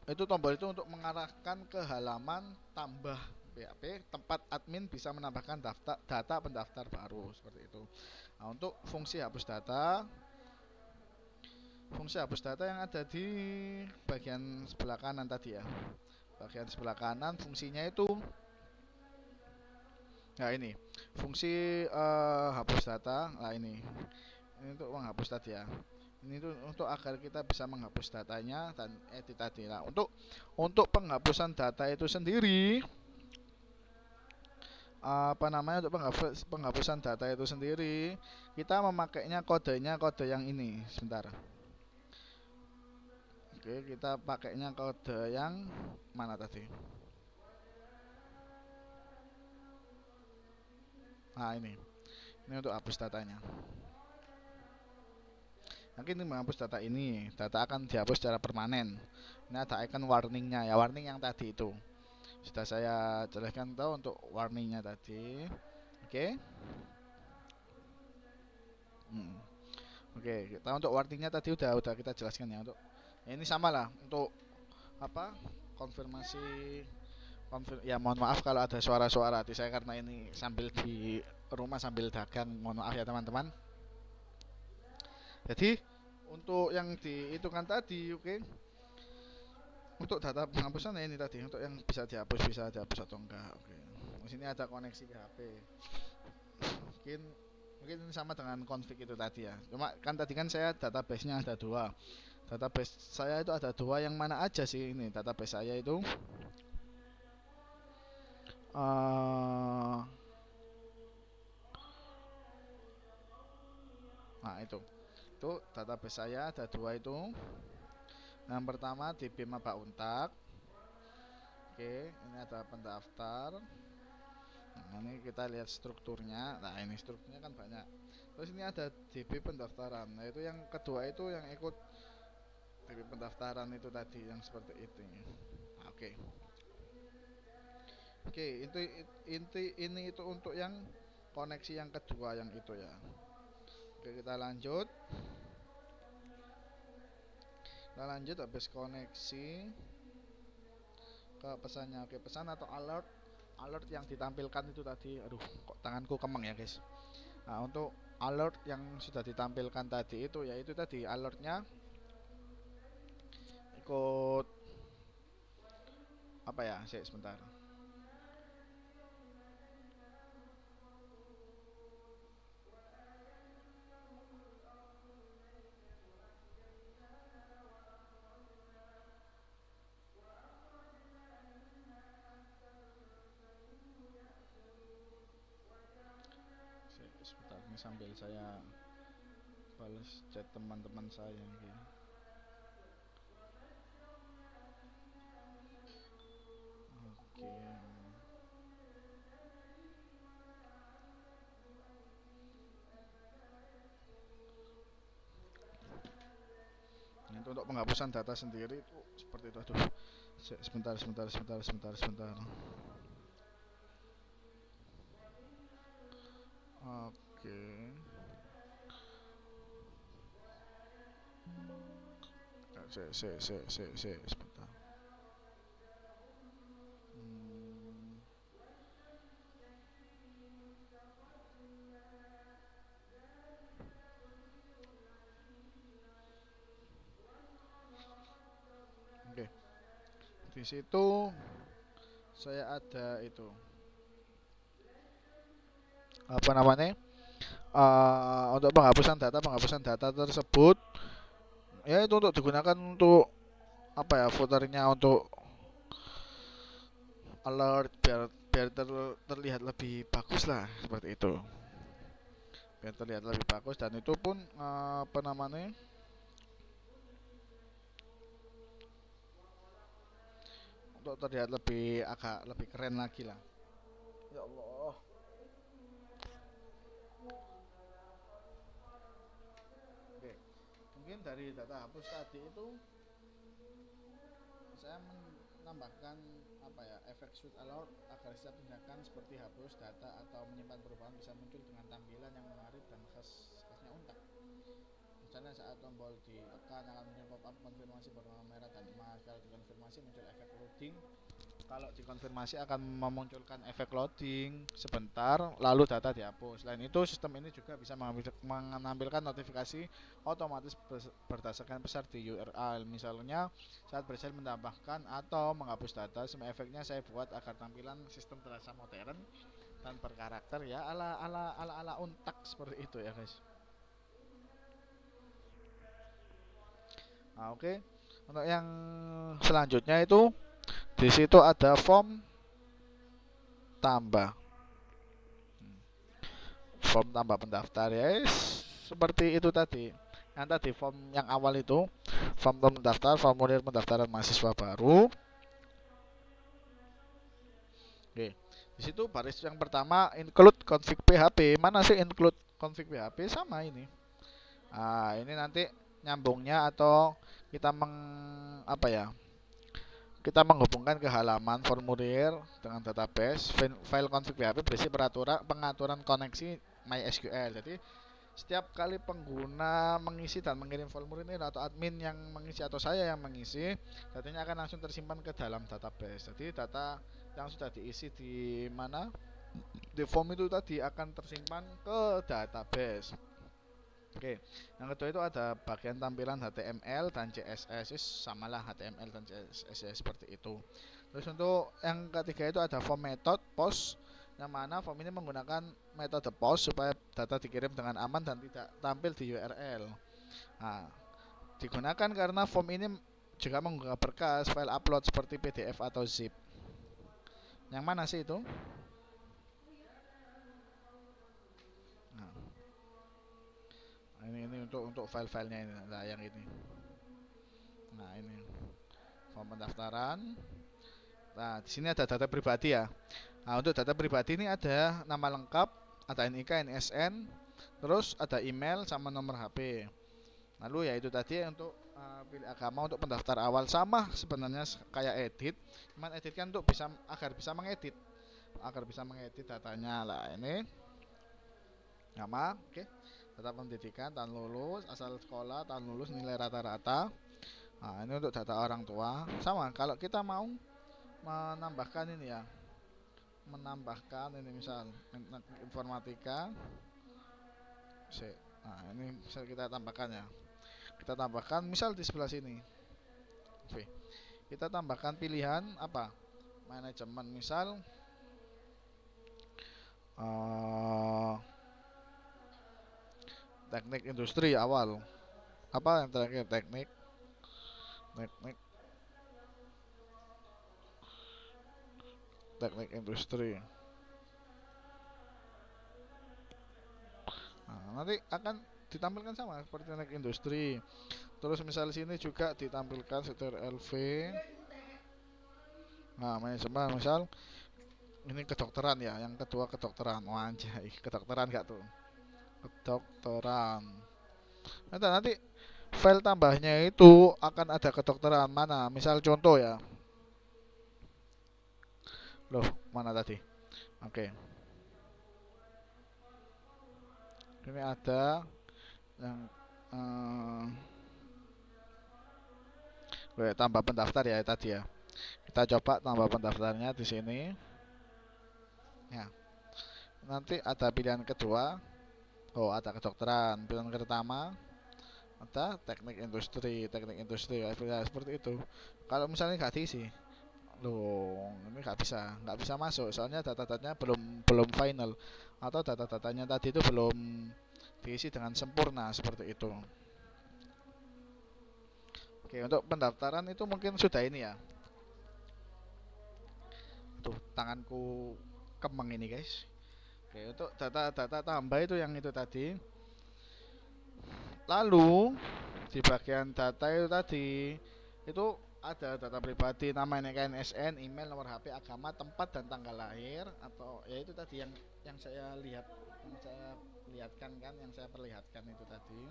itu tombol itu untuk mengarahkan ke halaman tambah PHP, tempat admin bisa menambahkan data pendaftar baru seperti itu. Nah, untuk fungsi hapus data yang ada di bagian sebelah kanan tadi ya, bagian sebelah kanan fungsinya itu, nah ini fungsi hapus data. Nah, ini untuk menghapus tadi ya. Ini tuh untuk agar kita bisa menghapus datanya dan edit tadi. Nah, untuk penghapusan data itu sendiri, apa namanya, untuk penghapusan data itu sendiri kita memakainya kode yang ini. Sebentar. Oke, kita pakainya kode yang mana tadi? Nah, ini untuk hapus datanya. Nanti ini menghapus data ini, data akan dihapus secara permanen. Ini ada icon warningnya ya, warning yang tadi itu sudah saya jelaskan tahu untuk warningnya tadi. Oke. Oke, kita untuk warningnya tadi udah kita jelaskan ya. Untuk ini sama lah untuk apa, konfirmasi ya, mohon maaf kalau ada suara-suara hati saya karena ini sambil di rumah sambil dagang, mohon maaf ya teman-teman. Jadi untuk yang dihitungkan tadi, oke. Untuk data penghapusan ya ini tadi, untuk yang bisa dihapus atau enggak. Oke. Di sini ada koneksi ke HP. Mungkin ini sama dengan config itu tadi ya. Cuma kan tadi kan saya database-nya ada dua. Database saya itu ada dua, yang mana aja sih ini database saya itu? Nah, itu database saya ada dua itu. Yang pertama di Bima Pak Untak. Oke, ini ada pendaftar. Nah, ini kita lihat strukturnya. Nah, ini strukturnya kan banyak. Terus ini ada DB pendaftaran. Nah, itu yang kedua itu yang ikut DB pendaftaran itu tadi yang seperti itu. Nah, oke. Oke, ini itu untuk yang koneksi yang kedua yang itu ya. Oke, kita lanjut. Habis koneksi ke pesannya. Oke, pesan atau alert yang ditampilkan itu tadi. Aduh, kok tanganku kemeng ya guys. Nah, untuk alert yang sudah ditampilkan tadi itu, yaitu tadi alertnya ikut apa ya, sebentar. Sebentar, ini sambil saya balas chat teman-teman saya gitu. Oke. Itu untuk penghapusan data sendiri itu seperti itu. Aduh. Sebentar. Oke. Sebentar. Di situ saya ada itu apa namanya? Untuk penghapusan data tersebut ya itu untuk digunakan untuk apa ya, footernya untuk alert biar biar terlihat lebih bagus lah seperti itu, biar terlihat lebih bagus, dan itu pun apa namanya, untuk terlihat lebih agak lebih keren lagi lah. Ya Allah. Oke, mungkin dari data hapus tadi itu saya menambahkan apa ya, efek switch alert agar setiap tindakan seperti hapus data atau menyimpan perubahan bisa muncul dengan tampilan yang menarik dan khasnya untak. Misalnya saat tombol ditekan akan muncul pop-up konfirmasi berwarna merah dan emas. Kalau dikonfirmasi muncul efek loading. Kalau dikonfirmasi akan memunculkan efek loading sebentar, lalu data dihapus. Selain itu, sistem ini juga bisa menampilkan notifikasi otomatis berdasarkan pesan di URL. Misalnya, saat berhasil menambahkan atau menghapus data, semua efeknya saya buat agar tampilan sistem terasa modern dan berkarakter ya, ala untak seperti itu ya guys. Nah, oke. Untuk yang selanjutnya itu di situ ada form tambah. Form tambah pendaftar ya, seperti itu tadi. Yang tadi form yang awal itu form pendaftar, formulir pendaftaran mahasiswa baru. Oke. Di situ baris yang pertama include config PHP. Mana sih include config PHP? Sama ini. Nah, ini nanti nyambungnya atau kita apa ya? Kita menghubungkan ke halaman formulir dengan database. File config PHP berisi pengaturan koneksi MySQL. Jadi setiap kali pengguna mengisi dan mengirim formulir atau admin yang mengisi atau saya yang mengisi, datanya akan langsung tersimpan ke dalam database. Jadi data yang sudah diisi di mana di form itu tadi akan tersimpan ke database. Oke, yang kedua itu ada bagian tampilan HTML dan CSS, samalah HTML dan CSS ya, seperti itu. Terus untuk yang ketiga itu ada form method post, yang mana form ini menggunakan metode post supaya data dikirim dengan aman dan tidak tampil di URL. Nah, digunakan karena form ini juga mengunggah berkas file upload seperti PDF atau zip. Yang mana sih itu? Nah, ini untuk file-filenya ini. Nah, yang ini. Nah, ini form pendaftaran. Nah, di sini ada data pribadi ya. Nah, untuk data pribadi ini ada nama lengkap, ada NIK, NSN, terus ada email sama nomor HP. Lalu ya itu tadi untuk pilih agama untuk pendaftar awal, sama sebenarnya kayak edit. Cuman edit kan untuk agar bisa mengedit datanya lah. Ini nama, oke. Data pendidikan, tahun lulus, asal sekolah, tahun lulus, nilai rata-rata. Nah, ini untuk data orang tua. Sama kalau kita mau menambahkan ini ya, misal informatika. Nah, ini misal kita tambahkan ya. Kita tambahkan misal di sebelah sini. Oke. Kita tambahkan pilihan apa? Manajemen misal teknik industri awal. Apa yang terakhir? Teknik industri. Nah, nanti akan ditampilkan sama seperti teknik industri. Terus misal sini juga ditampilkan setir LV. Nah, manajemen misal ini kedokteran ya, yang kedua kedokteran. Wah, anjay, kedokteran gak tuh? Kedokteran. Nanti file tambahnya itu akan ada kedokteran mana? Misal contoh ya. Loh, mana tadi? Oke. Ini ada yang tambah pendaftar ya tadi ya. Kita coba tambah pendaftarnya di sini. Ya. Nanti ada pilihan kedua. Oh, ada kedokteran. Pilihan pertama ada teknik industri ya, seperti itu. Kalau misalnya nggak diisi, Loh, ini nggak bisa masuk. Soalnya data-datanya belum belum final atau data-datanya tadi itu belum diisi dengan sempurna seperti itu. Oke, untuk pendaftaran itu mungkin sudah ini ya. Tuh, tanganku kemeng ini, guys. Oke, untuk data-data tambah itu yang itu tadi. Lalu di bagian data itu tadi itu ada data pribadi, nama NIK, email, nomor HP, agama, tempat dan tanggal lahir, atau ya itu tadi yang saya lihat, yang saya lihatkan kan, yang saya perlihatkan itu tadi.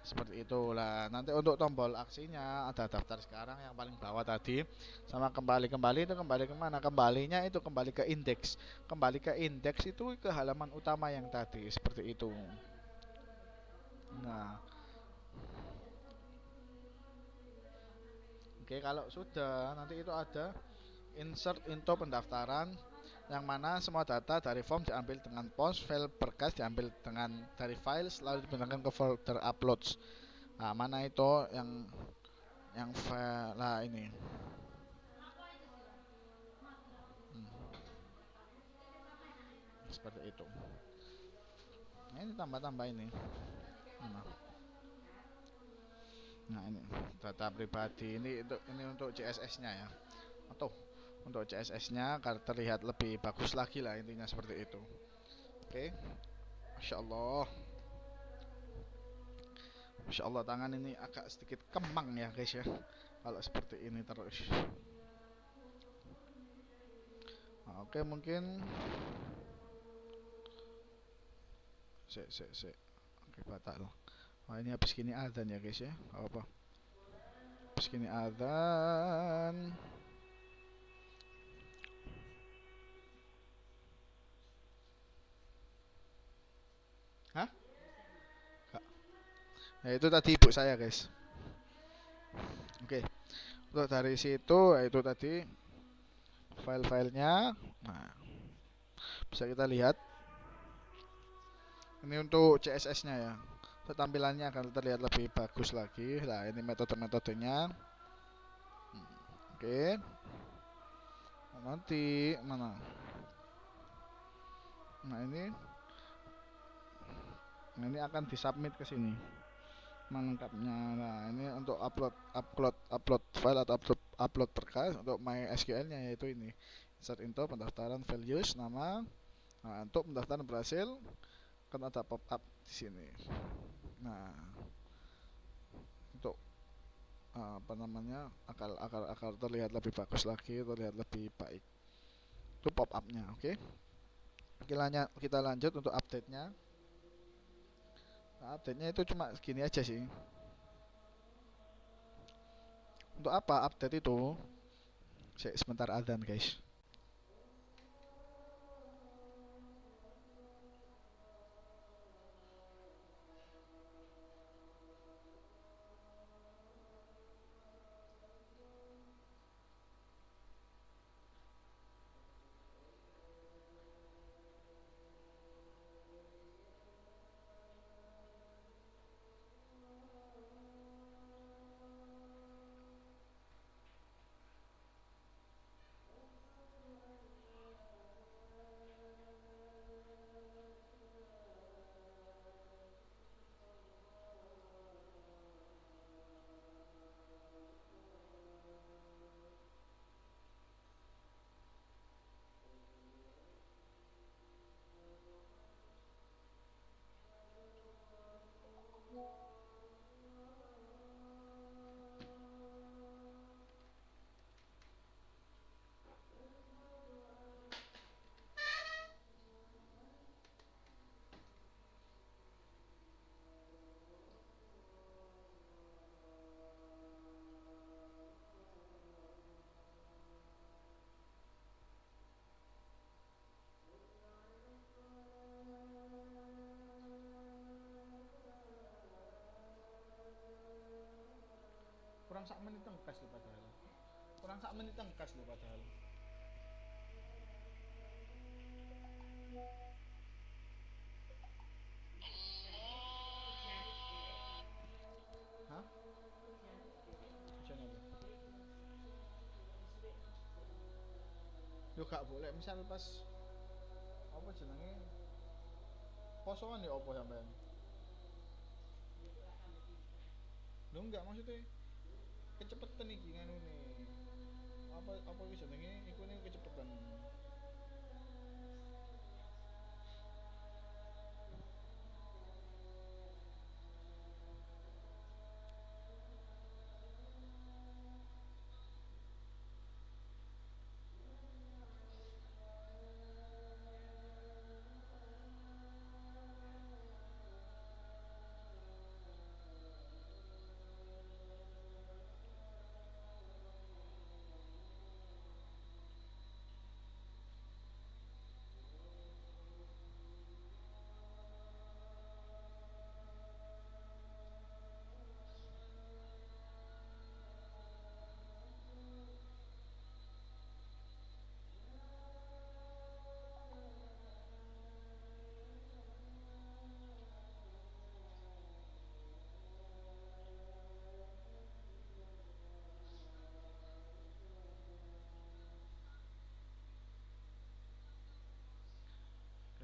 Seperti itulah. Nanti untuk tombol aksinya ada daftar sekarang yang paling bawah tadi, sama kembali itu kembali kemana? Kembalinya itu kembali ke indeks. Kembali ke indeks itu ke halaman utama yang tadi, seperti itu. Nah, oke, kalau sudah nanti itu ada insert info pendaftaran, yang mana semua data dari form diambil dengan pos, file berkas diambil dengan dari files lalu dipindahkan ke folder uploads. Nah, mana itu yang file lah ini. Seperti itu. Nah, ini tambah-tambah ini. Nah, nah ini data pribadi ini untuk CSS-nya ya. Atau untuk CSS-nya agar terlihat lebih bagus lagi lah, intinya seperti itu. Oke. Masya Allah. Masya Allah, tangan ini agak sedikit kemang ya guys ya, kalau seperti ini terus. Nah, oke, mungkin oke, batal. Wah, ini habis gini adzan ya guys ya, apa habis gini adzan. Hah? Enggak. Nah, itu tadi ibu saya guys. Oke, untuk dari situ itu tadi file-filenya. Nah, bisa kita lihat ini untuk CSS-nya ya, tampilannya akan terlihat lebih bagus lagi. Nah, ini metode-metodenya. Oke, nanti mana, nah ini akan disubmit ke sini melengkapnya. Nah, ini untuk upload file atau upload berkas untuk MySQL nya, yaitu ini insert info pendaftaran values nama. Nah, untuk pendaftaran berhasil kan ada pop up di sini. Nah, untuk apa namanya, agar terlihat lebih bagus lagi, terlihat lebih baik, itu pop up nya. Oke, kita lanjut untuk update nya. Nah, update nya itu cuma segini aja sih. Untuk apa update itu? Sebentar adzan guys. Kurang sak menit tengkas lho padahal. Kurang sak menit tengkas lho padahal. Hah? Hujan apa? Yo gak boleh misal pas apa jenenge posoan ya apa sampean. Lho enggak maksudnya kecepetan iki nganune. Apa iki jenenge iku nih kecepetan.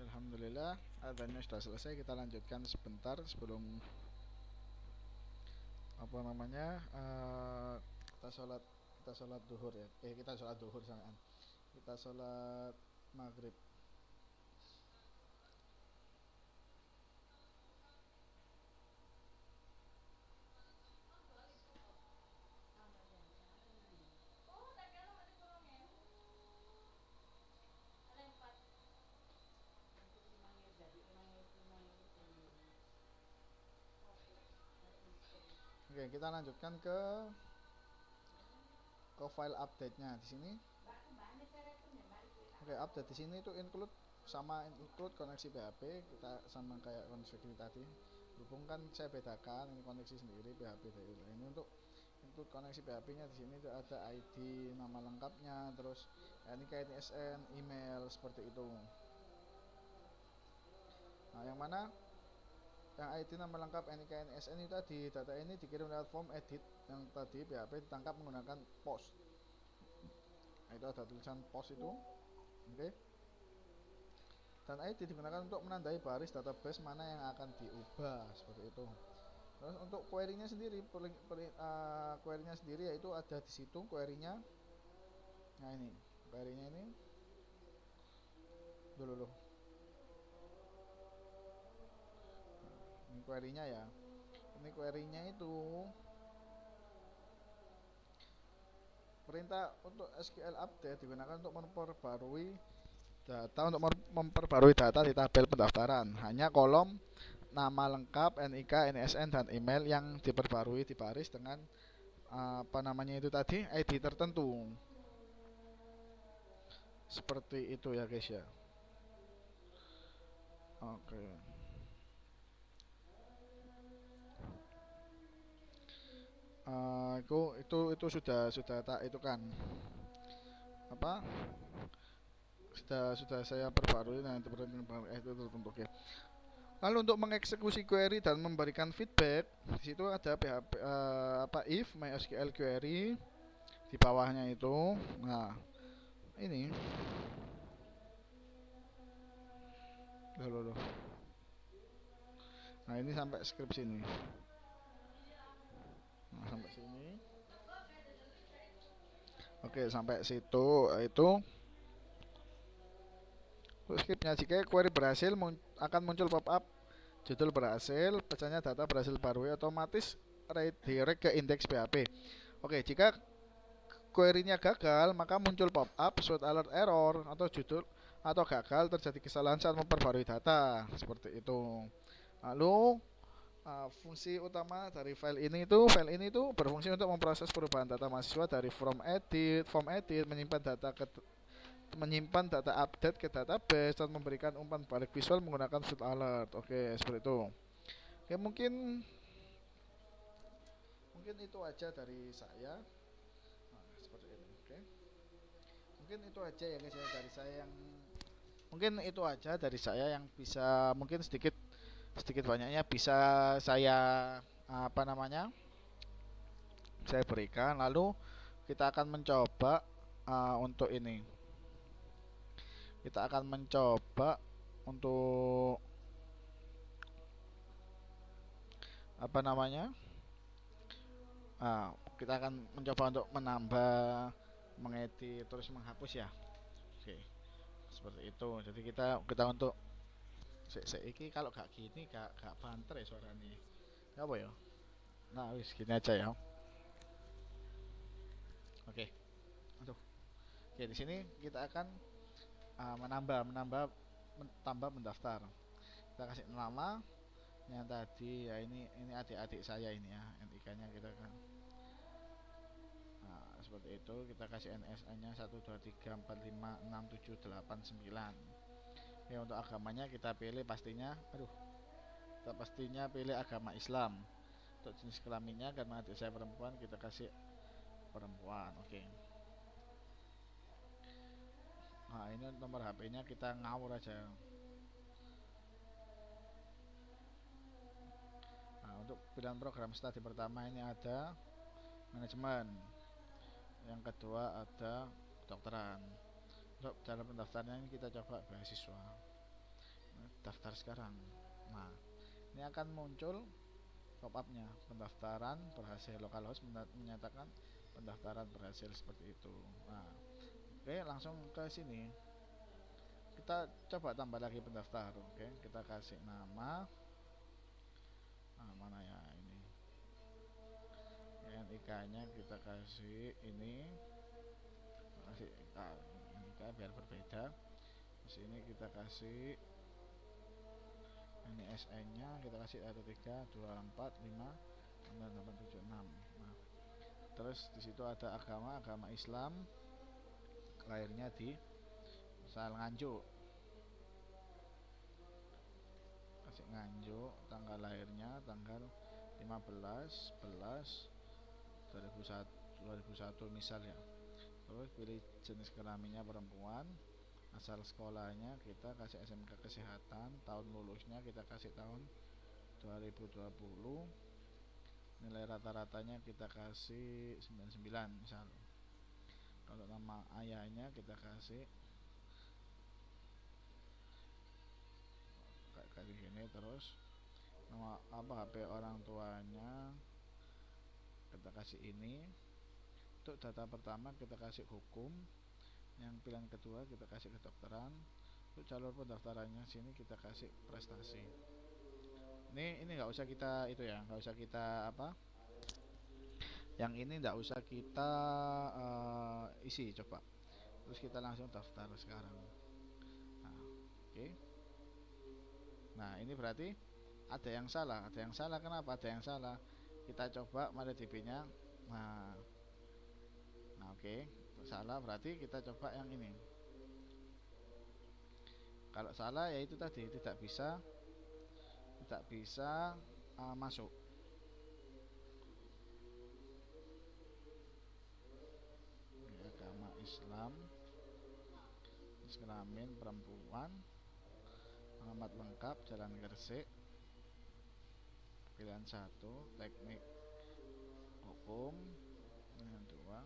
Alhamdulillah, adanya sudah selesai. Kita lanjutkan sebentar sebelum apa namanya kita sholat duhur ya. Kita sholat duhur sangat. Kita sholat maghrib. Oke, kita lanjutkan ke file update-nya di sini. Oke, update di sini itu include koneksi PHP kita sama kayak koneksi tadi. Hubungkan saya bedakan ini koneksi sendiri PHP dari ini untuk koneksi PHP-nya di sini ada ID, nama lengkapnya, terus NIK, NISN, email seperti itu. Nah, yang mana yang ID nama lengkap NIK NISN itu tadi data ini dikirim lewat form edit yang tadi PHP ditangkap menggunakan post. Nah, itu ada tulisan post itu. Oke. Dan ID digunakan untuk menandai baris database mana yang akan diubah seperti itu. Terus untuk query-nya sendiri, query-nya sendiri yaitu ada di situ query-nya. Nah ini query-nya ini dulu. Ini query-nya ya. Ini query-nya itu perintah untuk SQL update digunakan untuk memperbarui data di tabel pendaftaran. Hanya kolom nama lengkap, NIK, NISN dan email yang diperbarui di baris dengan apa namanya itu tadi ID tertentu. Seperti itu ya guys ya. Oke. Itu sudah tak itu kan apa sudah saya perbarui nah itu tertentu ya. Lalu untuk mengeksekusi query dan memberikan feedback di situ ada PHP if MySQL query di bawahnya itu. Nah ini loh. Nah ini sampai script sini. Nah, sampai sini. Oke sampai situ itu. Untuk scriptnya jika query berhasil akan muncul pop-up judul berhasil, pesannya data berhasil barui otomatis redirect ke indeks PHP. Oke, jika query-nya gagal, maka muncul pop-up surat alert error atau judul atau gagal terjadi kesalahan saat memperbarui data seperti itu. Lalu fungsi utama dari file ini itu berfungsi untuk memproses perubahan data mahasiswa dari form edit, menyimpan data update ke database dan memberikan umpan balik visual menggunakan surat alert. Oke, seperti itu. Oke, mungkin itu aja dari saya. Nah, seperti ini. Oke. Mungkin itu aja ya guys ya dari saya yang bisa mungkin sedikit banyaknya bisa saya apa namanya? Saya berikan lalu kita akan mencoba untuk ini Kita akan mencoba untuk apa namanya? Kita akan mencoba untuk menambah, mengedit, terus menghapus ya. Oke, seperti itu. Jadi kita untuk iki kalau gak gini gak banter ya suaranya. Apa ya? Nah, wis gini aja ya. Oke. Aduh. Oke, di sini kita akan tambah mendaftar. Kita kasih nama yang tadi ya, ini adik-adik saya ini ya, NIK-nya kita kan. Nah, seperti itu kita kasih NSA-nya 123456789. Ya, untuk agamanya kita pilih pastinya, kita pastinya pilih agama Islam. Untuk jenis kelaminnya karena adik saya perempuan kita kasih perempuan. Oke. Nah, ini nomor HP-nya kita ngawur aja. Nah, untuk pilihan program studi pertama ini ada manajemen, yang kedua ada kedokteran. Untuk cara pendaftarannya ini kita coba beasiswa. Daftar sekarang. Nah, ini akan muncul pop-upnya, pendaftaran berhasil, localhost menyatakan pendaftaran berhasil, seperti itu. Nah, oke, langsung ke sini. Kita coba tambah lagi pendaftar. Oke, kita kasih nama. Mana ya ini? NIK-nya kita kasih ini. Kasih NIK biar berbeda. Di sini kita kasih ini SN-nya kita kasih 132459876. Nah, terus di situ ada agama Islam, lahirnya di Nganjuk, kasih Nganjuk, tanggal lahirnya tanggal 15/11/2001 misal ya. Terus pilih jenis kelaminnya perempuan, asal sekolahnya kita kasih SMK Kesehatan, tahun lulusnya kita kasih tahun 2020, nilai rata-ratanya kita kasih 99 misal. Kalau nama ayahnya kita kasih kayak gini. Terus nama HP orang tuanya kita kasih ini. Untuk data pertama kita kasih hukum, yang pilihan kedua kita kasih kedokteran. Untuk jalur pendaftarannya sini kita kasih prestasi. Ini nggak usah kita itu ya, nggak usah kita yang ini nggak usah kita isi coba. Terus kita langsung daftar sekarang. Nah, oke. Nah, ini berarti ada yang salah. Kenapa ada yang salah? Kita coba MariaDB-nya. Nah, oke. Salah berarti kita coba yang ini. Kalau salah ya itu tadi tidak bisa masuk. Agama Islam, kelamin perempuan, alamat lengkap Jalan Gresik, pilihan 1 teknik hukum, pilihan 2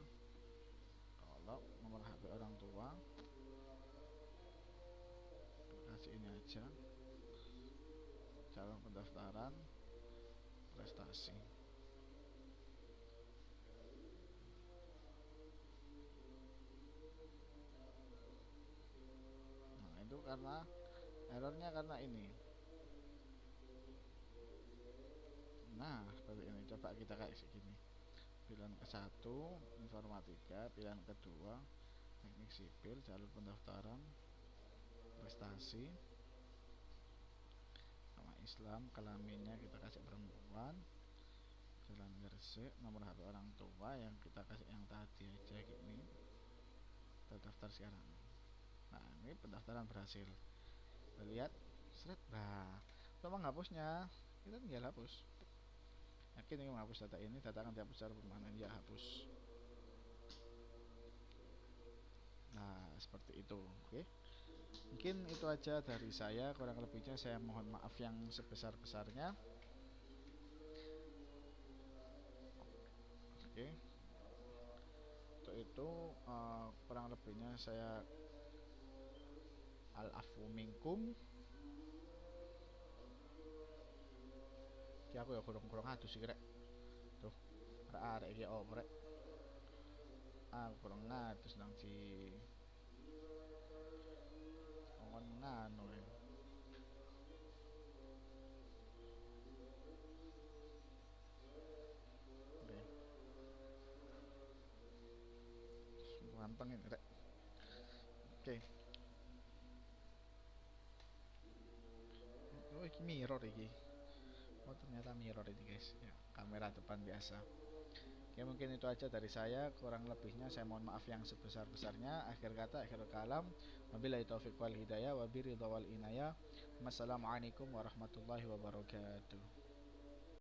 kolom, nomor HP orang tua kasih ini aja, calon pendaftaran, prestasi. Nah, itu karena errornya karena ini. Nah, seperti ini. Coba kita kayak segini. Pilihan ke-1 informatika, pilihan kedua teknik sipil, jalur pendaftaran, prestasi, nama Islam, kelaminnya kita kasih perempuan, Jalan Gresik, nomor HP orang tua yang kita kasih yang tadi aja gini. Kita daftar sekarang. Nah, ini pendaftaran berhasil. Kita lihat, seret. Nah, untuk menghapusnya kita tinggal hapus. Yakin ini menghapus data ini, data akan dihapus secara permanen. Ya, hapus. Nah, seperti itu. Oke. Mungkin itu aja dari saya, kurang lebihnya saya mohon maaf yang sebesar-besarnya. Oke. Untuk itu kurang lebihnya saya Al afu minkum. Ki aku ya kurang atus sih rek. Tuh, arek iki oh rek. Aku kurang atus nang si ngomong nganu ya. Oke, ganteng ini rek. Oke. Oh, iki mirror iki. Oh, ternyata mirror ini guys. Ya, kamera depan biasa. Oke, mungkin itu aja dari saya. Kurang lebihnya saya mohon maaf yang sebesar-besarnya. Akhir kata, akhir kalam. Wabillahi taufiq wal hidayah. Wabiridha wal inayah. Wassalamualaikum warahmatullahi wabarakatuh.